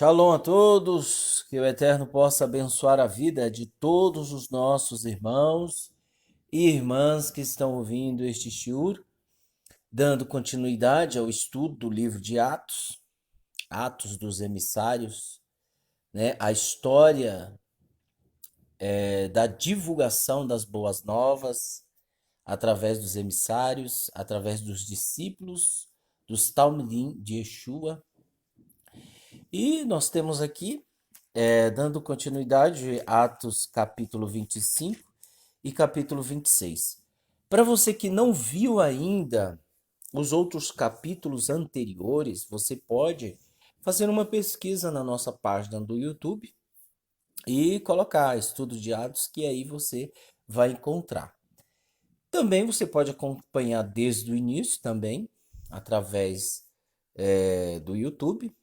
Shalom a todos, que o Eterno possa abençoar a vida de todos os nossos irmãos e irmãs que estão ouvindo este shiur, dando continuidade ao estudo do livro de Atos, Atos dos Emissários, né? A história da divulgação das boas novas através dos emissários, através dos discípulos, dos Talmidim de Yeshua. E nós temos aqui dando continuidade, Atos capítulo 25 e capítulo 26. Para você que não viu ainda os outros capítulos anteriores, você pode fazer uma pesquisa na nossa página do YouTube e colocar Estudo de Atos, que aí você vai encontrar. Também você pode acompanhar desde o início também, através do YouTube,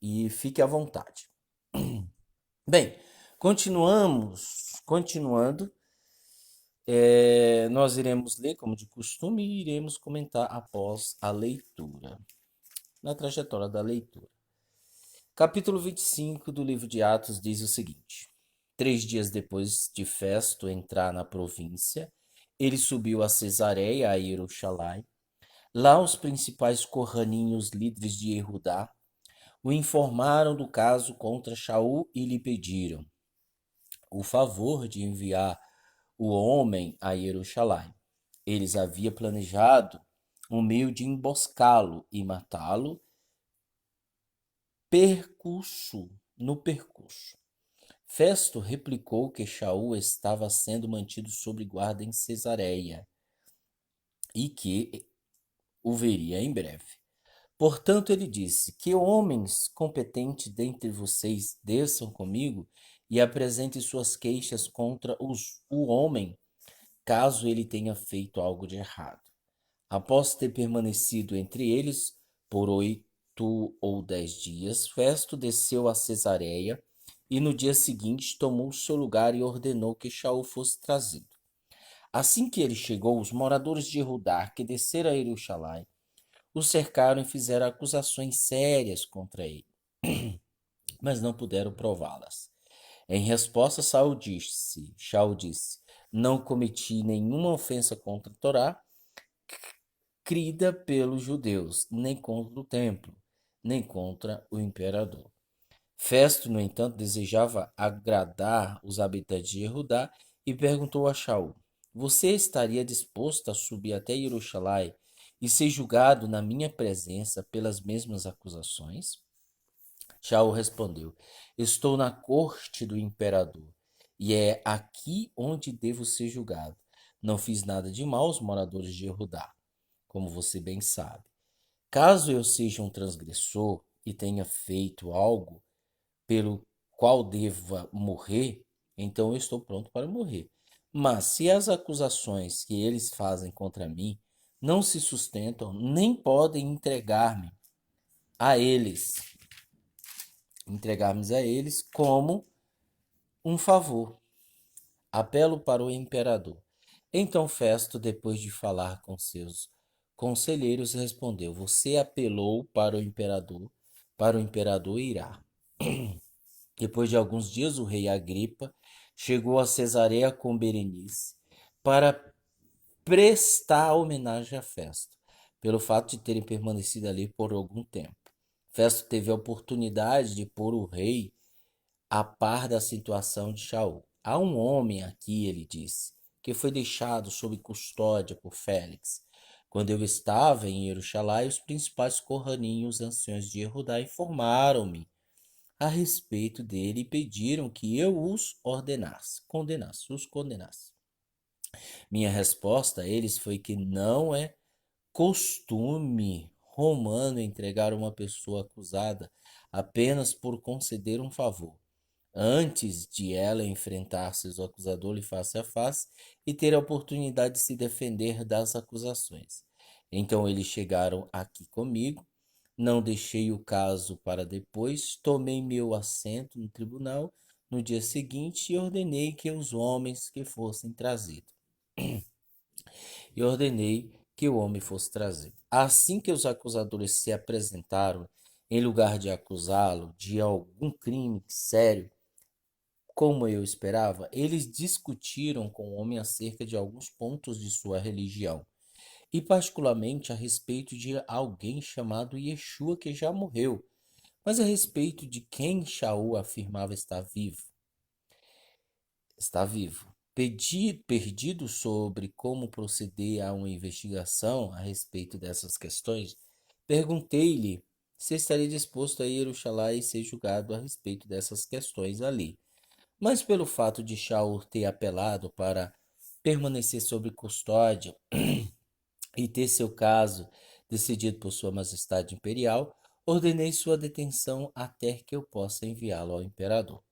e fique à vontade. Bem, continuando, nós iremos ler, como de costume, e iremos comentar após a leitura, na trajetória da leitura. Capítulo 25 do livro de Atos diz o seguinte: 3 dias depois de Festo entrar na província, ele subiu a Cesareia, a Jerusalém. Lá os principais corraninhos líderes de Yehudá o informaram do caso contra Shaul e lhe pediram o favor de enviar o homem a Jerusalém. Eles haviam planejado um meio de emboscá-lo e matá-lo no percurso. Festo replicou que Shaul estava sendo mantido sob guarda em Cesareia e que o veria em breve. Portanto, ele disse: Que homens competentes dentre vocês desçam comigo e apresentem suas queixas contra o homem, caso ele tenha feito algo de errado. Após ter permanecido entre eles por 8 ou 10 dias, Festo desceu a Cesareia e no dia seguinte tomou seu lugar e ordenou que Shaul fosse trazido. Assim que ele chegou, os moradores de Judá, que desceram a Jerusalém, o cercaram e fizeram acusações sérias contra ele, mas não puderam prová-las. Em resposta, Shaul disse: Não cometi nenhuma ofensa contra a Torá, crida pelos judeus, nem contra o templo, nem contra o imperador. Festo, no entanto, desejava agradar os habitantes de Judá e perguntou a Shaul: Você estaria disposto a subir até Jerusalém e ser julgado na minha presença pelas mesmas acusações? Shaul respondeu: Estou na corte do imperador e é aqui onde devo ser julgado. Não fiz nada de mal aos moradores de Judá, como você bem sabe. Caso eu seja um transgressor e tenha feito algo pelo qual deva morrer, então eu estou pronto para morrer. Mas se as acusações que eles fazem contra mim não se sustentam, nem podem a eles, entregarmos a eles como um favor. Apelo para o imperador. Então Festo, depois de falar com seus conselheiros, respondeu: Você apelou para o imperador irá. Depois de alguns dias, o rei Agripa chegou a Cesareia com Berenice para prestar homenagem a Festo, pelo fato de terem permanecido ali por algum tempo. Festo teve a oportunidade de pôr o rei a par da situação de Shaul. Há um homem aqui, ele disse, que foi deixado sob custódia por Félix. Quando eu estava em Jerusalém, os principais corraninhos e anciões de Judá informaram-me a respeito dele e pediram que eu os condenasse. Minha resposta a eles foi que não é costume romano entregar uma pessoa acusada apenas por conceder um favor, antes de ela enfrentar seus acusadores face a face e ter a oportunidade de se defender das acusações. Então eles chegaram aqui comigo, não deixei o caso para depois, tomei meu assento no tribunal no dia seguinte e ordenei que os homens que fossem trazidos. E ordenei que o homem fosse trazido. Assim que os acusadores se apresentaram, Em lugar de acusá-lo de algum crime sério, como eu esperava, eles discutiram com o homem acerca de alguns pontos de sua religião, e particularmente a respeito de alguém chamado Yeshua que já morreu, mas a respeito de quem Shaul afirmava estar vivo. Está vivo. Perdido sobre como proceder a uma investigação a respeito dessas questões, perguntei-lhe se estaria disposto a ir ao Xalá e ser julgado a respeito dessas questões ali. Mas pelo fato de Shaul ter apelado para permanecer sob custódia e ter seu caso decidido por Sua Majestade Imperial, ordenei sua detenção até que eu possa enviá-lo ao imperador.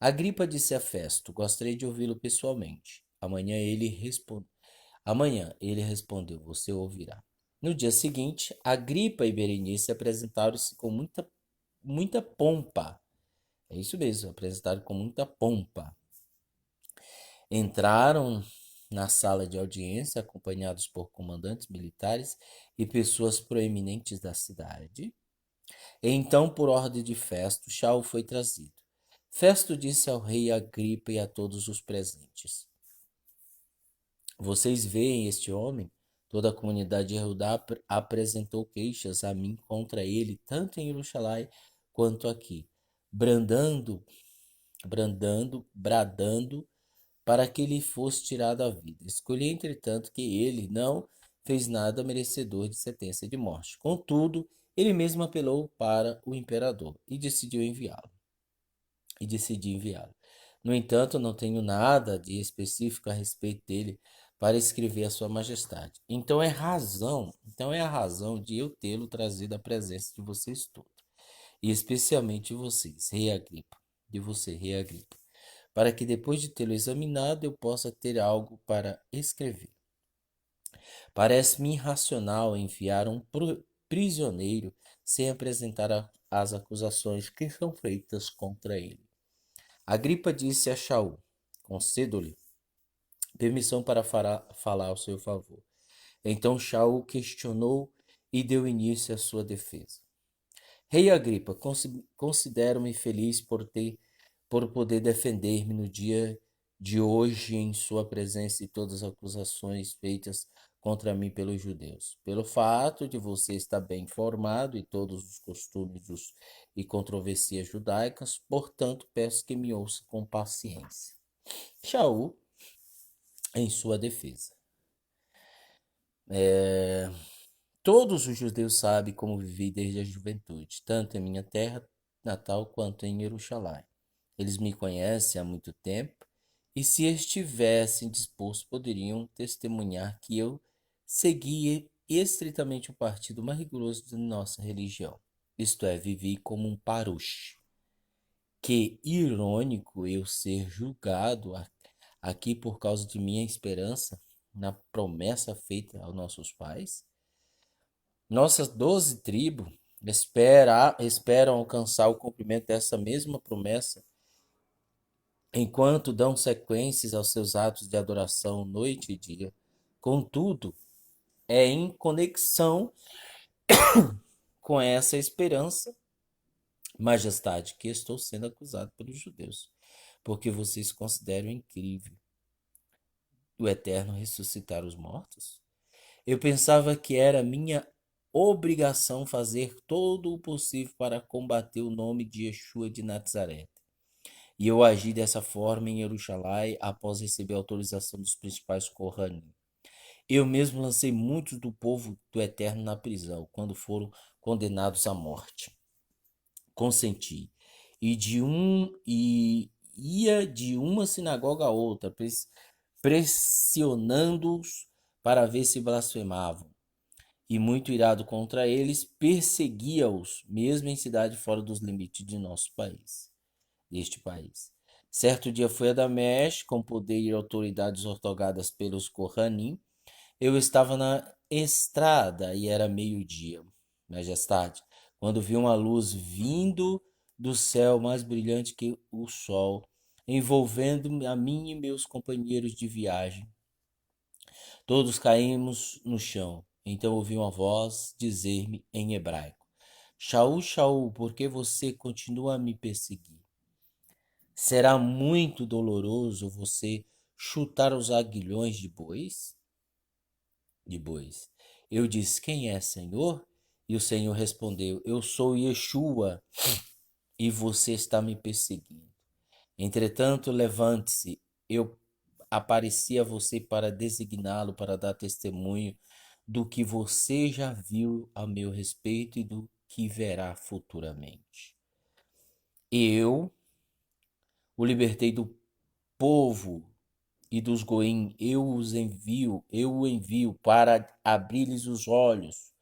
Agripa disse a Festo: Gostaria de ouvi-lo pessoalmente. Amanhã ele respondeu: Você ouvirá. No dia seguinte, Agripa e Berenice apresentaram-se com muita pompa. É isso mesmo, apresentaram com muita pompa. Entraram na sala de audiência acompanhados por comandantes militares e pessoas proeminentes da cidade. Então, por ordem de Festo, Shaul foi trazido. Festo disse ao rei Agripa e a todos os presentes: Vocês veem este homem? Toda a comunidade de Judá apresentou queixas a mim contra ele, tanto em Jerusalém quanto aqui, bradando para que lhe fosse tirado a vida. Escolhi, entretanto, que ele não fez nada merecedor de sentença de morte. Contudo, ele mesmo apelou para o imperador e decidi enviá-lo. No entanto, não tenho nada de específico a respeito dele para escrever a sua majestade. Então é a razão de eu tê-lo trazido à presença de vocês todos, e especialmente de vocês, rei Agripa, rei Agripa, para que depois de tê-lo examinado eu possa ter algo para escrever. Parece-me irracional enviar um prisioneiro sem apresentar as acusações que são feitas contra ele. Agripa disse a Shaul: Concedo-lhe permissão para falar ao seu favor. Então Shaul questionou e deu início à sua defesa. Rei Agripa, considero-me feliz por poder defender-me no dia de hoje em sua presença e todas as acusações feitas contra mim pelos judeus. Pelo fato de você estar bem informado e todos os costumes e controvérsias judaicas, portanto, peço que me ouça com paciência. Shaul, em sua defesa. Todos os judeus sabem como vivi desde a juventude, tanto em minha terra natal quanto em Jerusalém. Eles me conhecem há muito tempo e, se estivessem dispostos, poderiam testemunhar que eu seguia estritamente o partido mais rigoroso de nossa religião, isto é, vivi como um parush. Que irônico eu ser julgado aqui por causa de minha esperança na promessa feita aos nossos pais. Nossas 12 tribos esperam alcançar o cumprimento dessa mesma promessa enquanto dão sequências aos seus atos de adoração noite e dia. Contudo, é em conexão com essa esperança, majestade, que estou sendo acusado pelos judeus, porque vocês consideram incrível o Eterno ressuscitar os mortos. Eu pensava que era minha obrigação fazer todo o possível para combater o nome de Yeshua de Nazaré. E eu agi dessa forma em Jerusalém após receber a autorização dos principais Kohanim. Eu mesmo lancei muitos do povo do Eterno na prisão, quando foram condenados à morte. Consenti. E ia de uma sinagoga a outra, pressionando-os para ver se blasfemavam. E muito irado contra eles, perseguia-os, mesmo em cidade fora dos limites de nosso país, deste país. Certo dia fui a Damesh, com poder e autoridades ortogadas pelos Kohanim. Eu estava na estrada e era meio-dia, majestade, quando vi uma luz vindo do céu mais brilhante que o sol, envolvendo a mim e meus companheiros de viagem. Todos caímos no chão. Então ouvi uma voz dizer-me em hebraico: Shaul, Shaul, por que você continua a me perseguir? Será muito doloroso você chutar os aguilhões de bois? De bois. Eu disse, quem é, Senhor? E o Senhor respondeu, eu sou Yeshua e você está me perseguindo. Entretanto, levante-se, eu apareci a você para designá-lo, para dar testemunho do que você já viu a meu respeito e do que verá futuramente. Eu o libertei do povo e dos goim, eu o envio para abrir-lhes os olhos,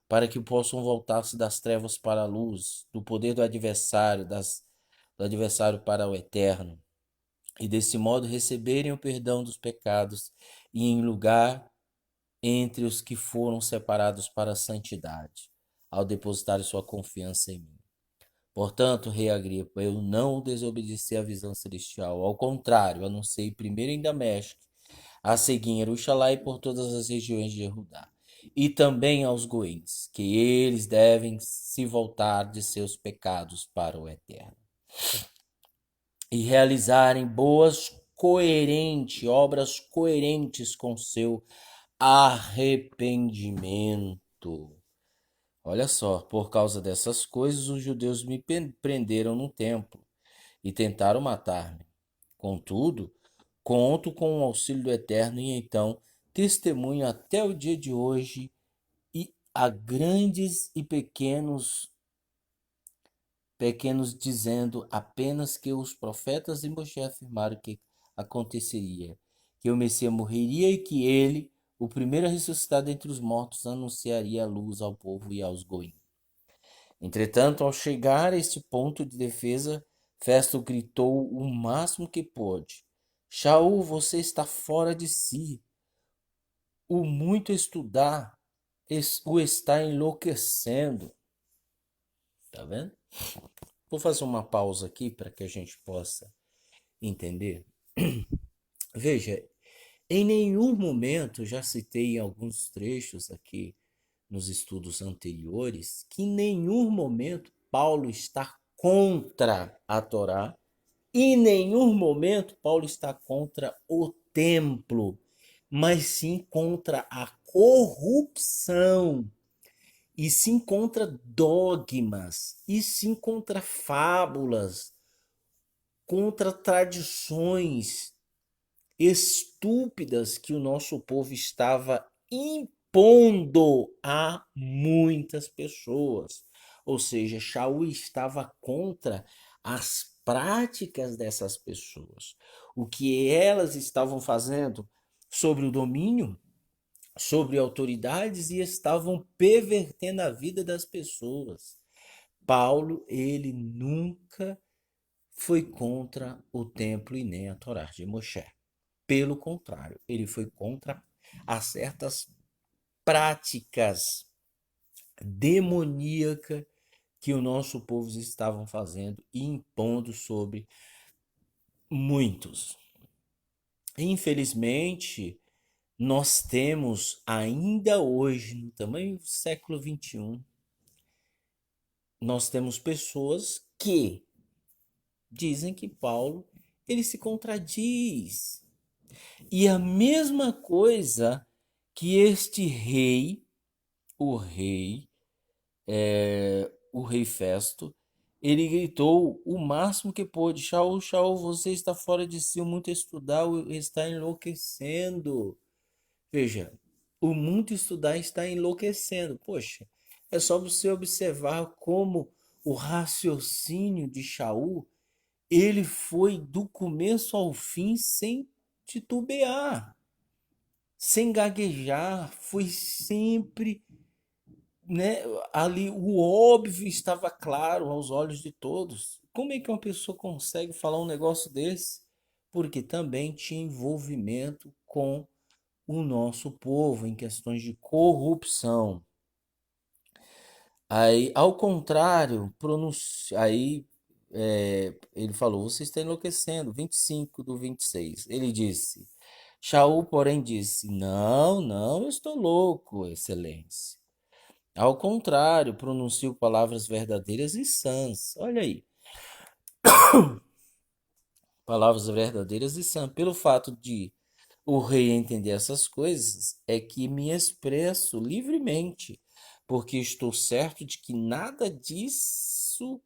para que possam voltar-se das trevas para a luz, do poder do adversário, do adversário para o eterno, e desse modo receberem o perdão dos pecados e em lugar entre os que foram separados para a santidade, ao depositar sua confiança em mim. Portanto, rei Agripa, eu não desobedeci à visão celestial. Ao contrário, anunciei primeiro em Damasco, a seguir em Jerusalém e por todas as regiões de Judá. E também aos goins, que eles devem se voltar de seus pecados para o eterno. E realizarem obras coerentes com seu arrependimento. Olha só, por causa dessas coisas, os judeus me prenderam no templo e tentaram matar-me. Contudo, conto com o auxílio do Eterno e então testemunho até o dia de hoje e a grandes e pequenos dizendo apenas que os profetas de Moshe afirmaram que aconteceria, que o Messias morreria e que ele, o primeiro a ressuscitar dentre os mortos, anunciaria a luz ao povo e aos goim. Entretanto, ao chegar a este ponto de defesa, Festo gritou o máximo que pôde: Shaul, você está fora de si. O muito estudar o está enlouquecendo. Tá vendo? Vou fazer uma pausa aqui para que a gente possa entender. Veja, em nenhum momento, já citei em alguns trechos aqui nos estudos anteriores, que em nenhum momento Paulo está contra a Torá. Em nenhum momento Paulo está contra o templo, mas sim contra a corrupção, e sim contra dogmas, e sim contra fábulas, contra tradições estúpidas que o nosso povo estava impondo a muitas pessoas. Ou seja, Shaul estava contra as práticas dessas pessoas, o que elas estavam fazendo sobre o domínio, sobre autoridades e estavam pervertendo a vida das pessoas. Paulo, ele nunca foi contra o templo e nem a Torá de Moshe. Pelo contrário, ele foi contra a certas práticas demoníacas que o nosso povo estavam fazendo e impondo sobre muitos. Infelizmente, nós temos ainda hoje, no tamanho do século XXI, nós temos pessoas que dizem que Paulo ele se contradiz. E a mesma coisa que este rei, o rei, o rei Festo, ele gritou o máximo que pôde: Shaul, Shaul, você está fora de si, o muito estudar está enlouquecendo. Veja, o muito estudar está enlouquecendo. Poxa, é só você observar como o raciocínio de Shaul, ele foi do começo ao fim sem titubear, sem gaguejar, foi sempre, né, ali o óbvio estava claro aos olhos de todos. Como é que uma pessoa consegue falar um negócio desse? Porque também tinha envolvimento com o nosso povo em questões de corrupção. Aí, ao contrário, ele falou: você está enlouquecendo. 25 do 26. Ele disse: Shaul, porém, disse: não, não, eu estou louco, excelência. Ao contrário, pronuncio palavras verdadeiras e sãs. Olha aí, palavras verdadeiras e sãs. Pelo fato de o rei entender essas coisas, é que me expresso livremente, porque estou certo de que nada disso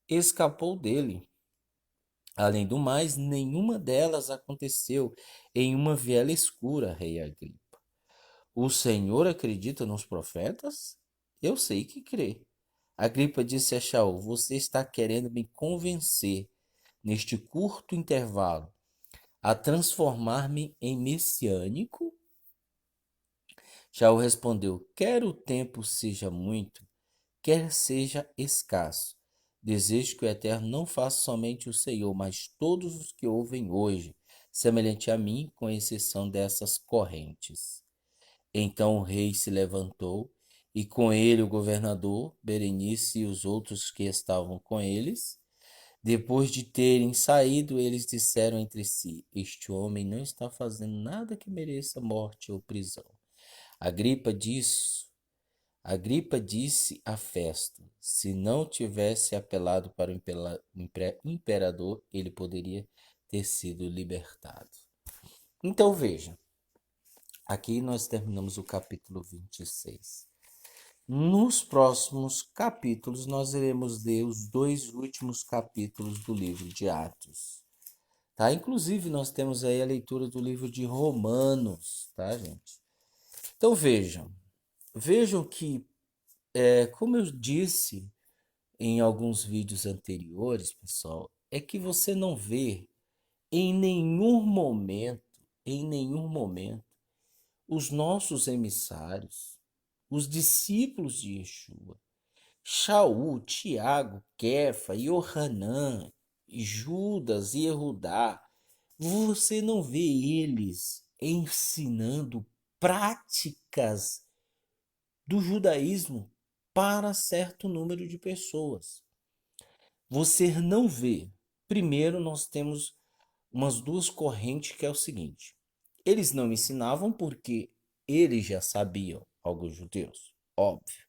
escapou dele. Além do mais, nenhuma delas aconteceu em uma viela escura, rei Agripa. O Senhor acredita nos profetas? Eu sei que crê. Agripa disse a Shaul: Você está querendo me convencer, neste curto intervalo, a transformar-me em messiânico? Shaul respondeu: Quer o tempo seja muito, quer seja escasso. Desejo que o Eterno não faça somente o Senhor, mas todos os que ouvem hoje, semelhante a mim, com exceção dessas correntes. Então o rei se levantou, e com ele o governador, Berenice e os outros que estavam com eles. Depois de terem saído, eles disseram entre si: Este homem não está fazendo nada que mereça morte ou prisão. Agripa disse, Agripa disse a Festo: se não tivesse apelado para o imperador, ele poderia ter sido libertado. Então veja, aqui nós terminamos o capítulo 26. Nos próximos capítulos, nós iremos ler os dois últimos capítulos do livro de Atos. Tá? Inclusive, nós temos aí a leitura do livro de Romanos, tá, gente? Então vejam que, como eu disse em alguns vídeos anteriores, pessoal, é que você não vê em em nenhum momento, os nossos emissários, os discípulos de Yeshua, Shaul, Tiago, Kefa, Yohanan, Judas e Erudá, você não vê eles ensinando práticas do judaísmo para certo número de pessoas. Você não vê. Primeiro, nós temos umas duas correntes que é o seguinte: eles não ensinavam porque eles já sabiam, alguns judeus, óbvio.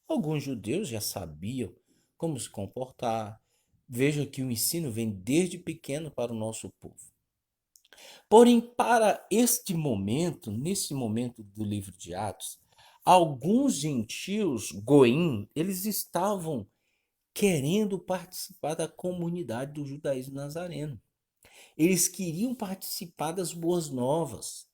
Alguns judeus já sabiam como se comportar. Veja que o ensino vem desde pequeno para o nosso povo. Porém, para este momento, nesse momento do livro de Atos, alguns gentios, goim, eles estavam querendo participar da comunidade do judaísmo nazareno. Eles queriam participar das boas novas.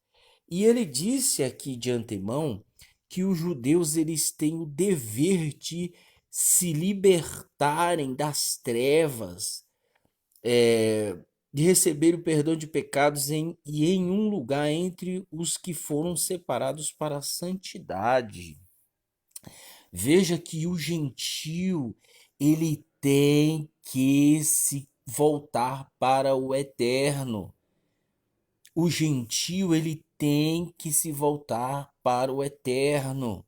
E ele disse aqui de antemão que os judeus eles têm o dever de se libertarem das trevas, de receber o perdão de pecados e em um lugar entre os que foram separados para a santidade. Veja que o gentio ele tem que se voltar para o eterno. O gentio ele tem que se voltar para o eterno.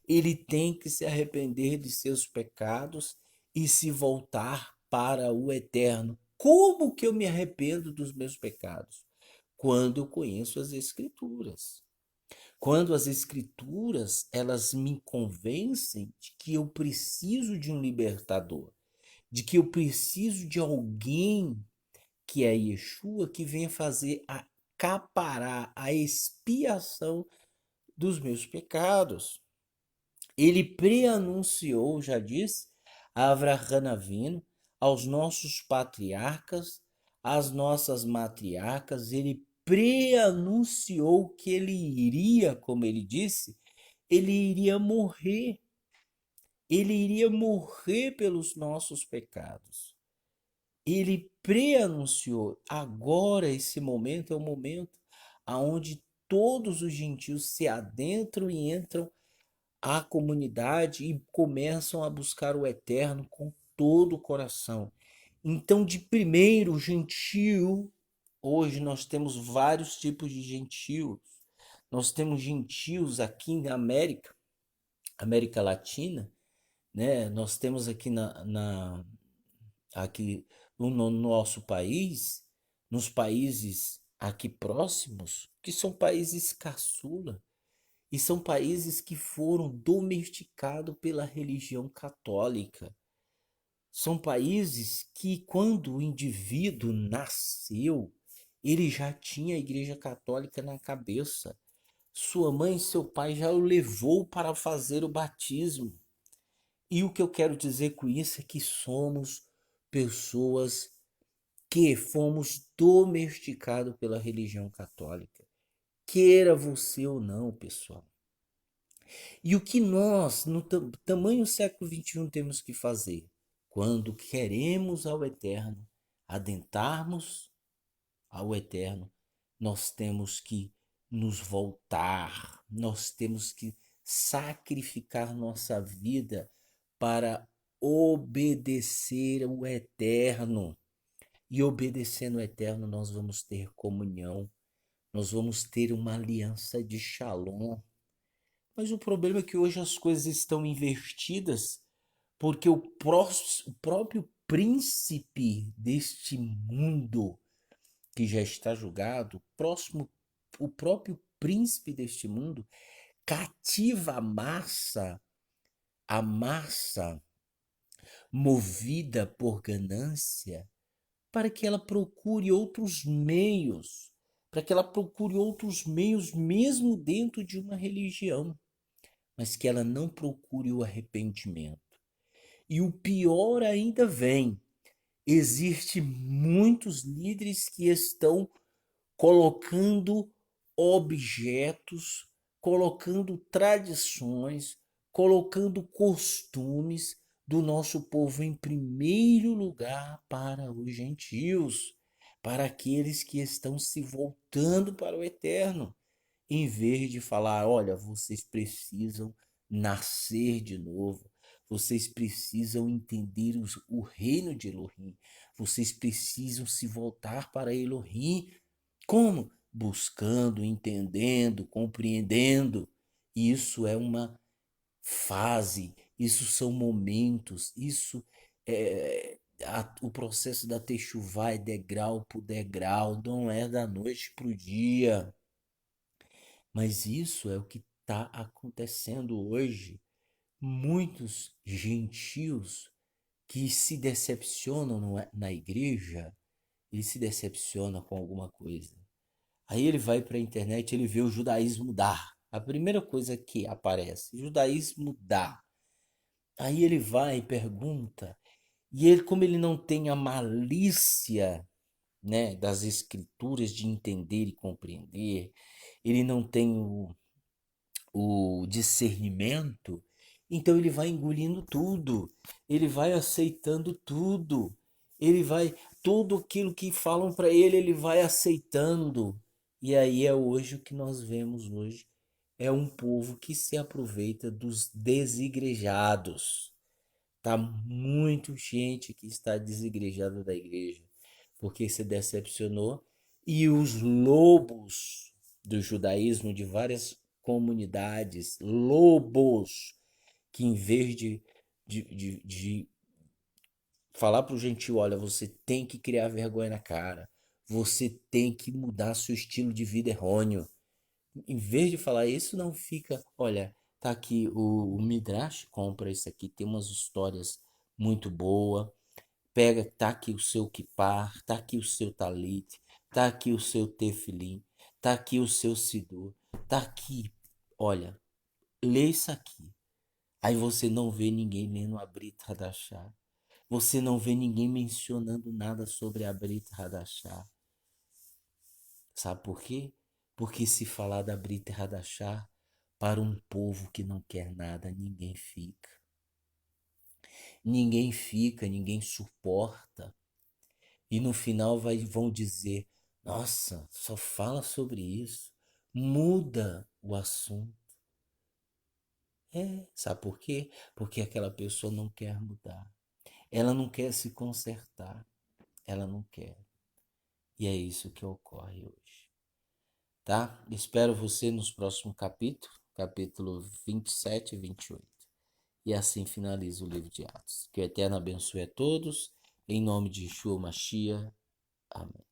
Ele tem que se arrepender de seus pecados e se voltar para o eterno. Como que eu me arrependo dos meus pecados? Quando eu conheço as escrituras. Quando as escrituras, elas me convencem de que eu preciso de um libertador, de que eu preciso de alguém que é Yeshua, que venha fazer a caparar a expiação dos meus pecados. Ele preanunciou, já disse, a Avraham Avinu, aos nossos patriarcas, às nossas matriarcas, ele preanunciou que ele iria, como ele disse, ele iria morrer. Ele iria morrer pelos nossos pecados. Ele preanunciou. Agora esse momento é o momento aonde todos os gentios se adentram e entram à comunidade e começam a buscar o eterno com todo o coração. Então, de primeiro, gentio, hoje nós temos vários tipos de gentios. Nós temos gentios aqui na América Latina, né? Nós temos aqui aqui no nosso país, nos países aqui próximos, que são países caçula. E são países que foram domesticados pela religião católica. São países que, quando o indivíduo nasceu, ele já tinha a Igreja Católica na cabeça. Sua mãe e seu pai já o levou para fazer o batismo. E o que eu quero dizer com isso é que somos pessoas que fomos domesticados pela religião católica. Queira você ou não, pessoal. E o que nós, no tamanho século XXI, temos que fazer? Quando queremos ao eterno, adentrarmos ao eterno, nós temos que nos voltar, nós temos que sacrificar nossa vida para obedecer o eterno. E obedecendo o eterno, nós vamos ter comunhão, nós vamos ter uma aliança de Shalom. Mas o problema é que hoje as coisas estão invertidas, porque o próprio príncipe deste mundo que já está julgado, o próprio príncipe deste mundo cativa a massa movida por ganância, para que ela procure outros meios, para que ela procure outros meios mesmo dentro de uma religião, mas que ela não procure o arrependimento. E o pior ainda vem. Existem muitos líderes que estão colocando objetos, colocando tradições, colocando costumes do nosso povo em primeiro lugar para os gentios, para aqueles que estão se voltando para o eterno, em vez de falar: olha, vocês precisam nascer de novo. Vocês precisam entender o reino de Elohim. Vocês precisam se voltar para Elohim. Como? Buscando, entendendo, compreendendo. Isso é uma fase, isso são momentos, isso é o processo da Techuvá é degrau por degrau, não é da noite para o dia. Mas isso é o que está acontecendo hoje. Muitos gentios que se decepcionam na igreja, ele se decepciona com alguma coisa. Aí ele vai para a internet, ele vê o judaísmo dá. A primeira coisa que aparece, judaísmo dá. Aí ele vai e pergunta, e ele, como ele não tem a malícia, né, das escrituras de entender e compreender, ele não tem o discernimento, então ele vai engolindo tudo, ele vai aceitando tudo, ele vai, tudo aquilo que falam para ele, ele vai aceitando. E aí é hoje o que nós vemos hoje, é um povo que se aproveita dos desigrejados. Tá muito gente que está desigrejada da igreja, porque se decepcionou, e os lobos do judaísmo de várias comunidades, lobos, que em vez de falar para o gentil, olha, você tem que criar vergonha na cara, você tem que mudar seu estilo de vida errôneo. Em vez de falar isso, não fica, olha, tá aqui o Midrash, compra isso aqui, tem umas histórias muito boas. Pega, tá aqui o seu kipar, tá aqui o seu talit, tá aqui o seu tefilim, tá aqui o seu sidur, tá aqui. Olha, lê isso aqui. Aí você não vê ninguém lendo a Brit Hadashah. Você não vê ninguém mencionando nada sobre a Brit Hadashah. Sabe por quê? Porque se falar da Brit Hadashah para um povo que não quer nada, ninguém fica. Ninguém fica, ninguém suporta. E no final vão dizer: nossa, só fala sobre isso. Muda o assunto. Sabe por quê? Porque aquela pessoa não quer mudar. Ela não quer se consertar. Ela não quer. E é isso que ocorre hoje. Tá? Espero você nos próximos capítulos, capítulo 27 e 28. E assim finaliza o livro de Atos. Que o Eterno abençoe a todos. Em nome de Yeshua Mashiach. Amém.